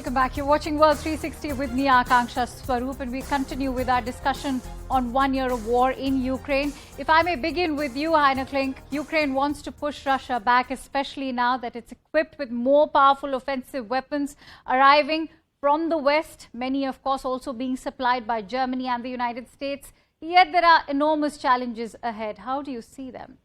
Welcome back. You're watching World 360 with me, Akanksha Swaroop, and we continue with our discussion on 1 year of war in Ukraine. If I may begin with you, Heiner Klink, Ukraine wants to push Russia back, especially now that it's equipped with more powerful offensive weapons arriving from the West, many, of course, also being supplied by Germany and the United States. Yet there are enormous challenges ahead. How do you see them?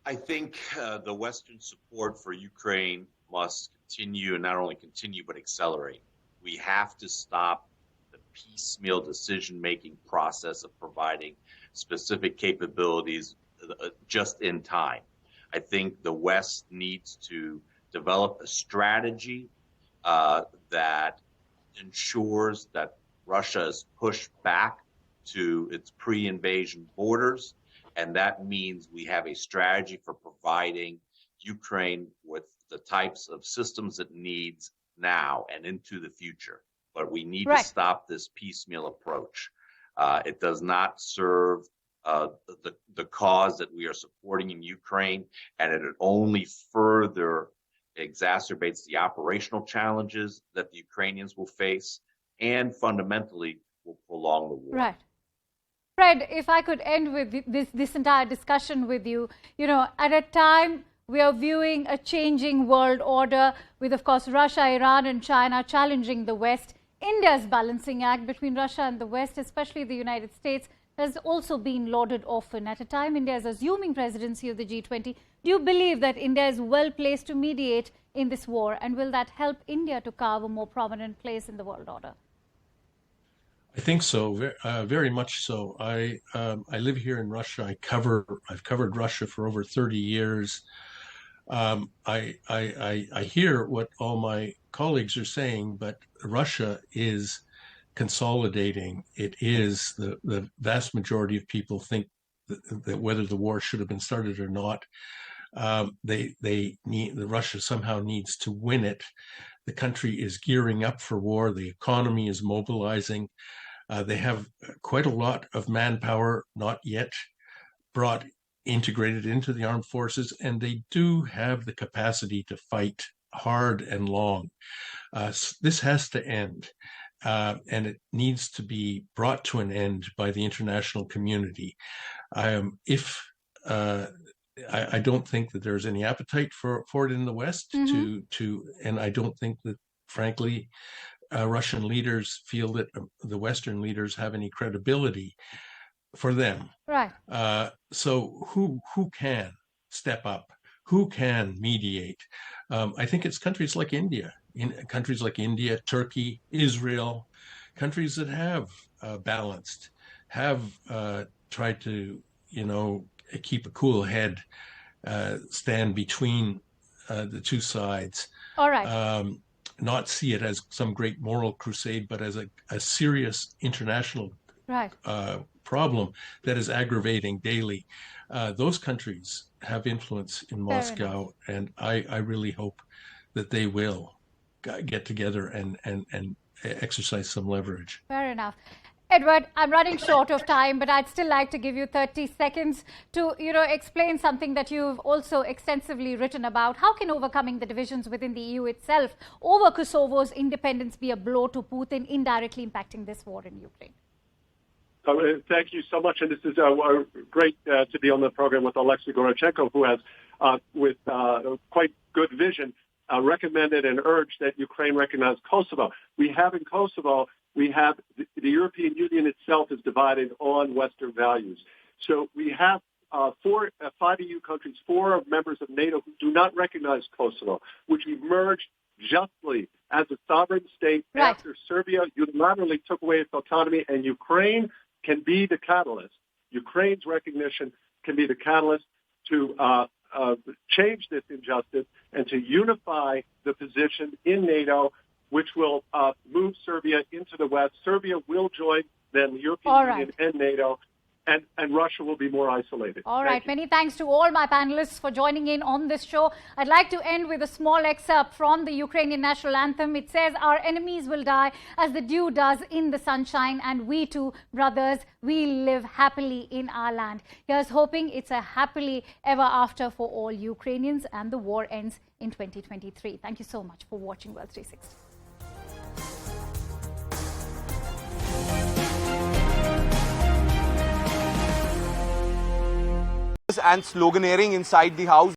I think the Western support for Ukraine must continue, and not only continue, but accelerate. We have to stop the piecemeal decision-making process of providing specific capabilities just in time. I think the West needs to develop a strategy that ensures that Russia is pushed back to its pre-invasion borders. And that means we have a strategy for providing Ukraine with the types of systems it needs now and into the future. But we need to stop this piecemeal approach. It does not serve the cause that we are supporting in Ukraine, and it only further exacerbates the operational challenges that the Ukrainians will face and fundamentally will prolong the war. Right. Fred, if I could end with this entire discussion with you, at a time we are viewing a changing world order with, of course, Russia, Iran and China challenging the West. India's balancing act between Russia and the West, especially the United States, has also been lauded often. At a time India is assuming presidency of the G20, do you believe that India is well placed to mediate in this war? And will that help India to carve a more prominent place in the world order? I think so, very much so. I live here in Russia. I've covered Russia for over 30 years. I hear what all my colleagues are saying, but Russia is consolidating. It is the vast majority of people think that whether the war should have been started or not, Russia somehow needs to win it. The country is gearing up for war. The economy is mobilizing. They have quite a lot of manpower, not yet integrated into the armed forces, and they do have the capacity to fight hard and long. This has to end, and it needs to be brought to an end by the international community. I don't think that there's any appetite for it in the West, and I don't think that, frankly, Russian leaders feel that the Western leaders have any credibility for them. Right. So who can step up? Who can mediate? I think it's countries like India, Turkey, Israel, countries that have balanced, have tried to, keep a cool head, stand between the two sides. All right. Not see it as some great moral crusade, but as a serious international problem that is aggravating daily. Those countries have influence in Moscow, and I really hope that they will get together and exercise some leverage. Fair enough. Edward, I'm running short of time, but I'd still like to give you 30 seconds to, explain something that you've also extensively written about. How can overcoming the divisions within the EU itself over Kosovo's independence be a blow to Putin, indirectly impacting this war in Ukraine? Thank you so much. And this is great to be on the program with Alexei Gorochenko, who has, with quite good vision, recommended and urged that Ukraine recognize Kosovo. We have in Kosovo, the European Union itself is divided on Western values. So we have 5 EU countries, 4 members of NATO who do not recognize Kosovo, which emerged justly as a sovereign state after Serbia unilaterally took away its autonomy, and Ukraine can be the catalyst. Ukraine's recognition can be the catalyst to change this injustice and to unify the position in NATO, which will move Serbia into the West. Serbia will join then the European Union and NATO. and Russia will be more isolated. All right. Many thanks to all my panelists for joining in on this show. I'd like to end with a small excerpt from the Ukrainian national anthem. It says, "Our enemies will die as the dew does in the sunshine, and we too, brothers, we live happily in our land." Here's hoping it's a happily ever after for all Ukrainians and the war ends in 2023. Thank you so much for watching World 360. And sloganeering inside the house.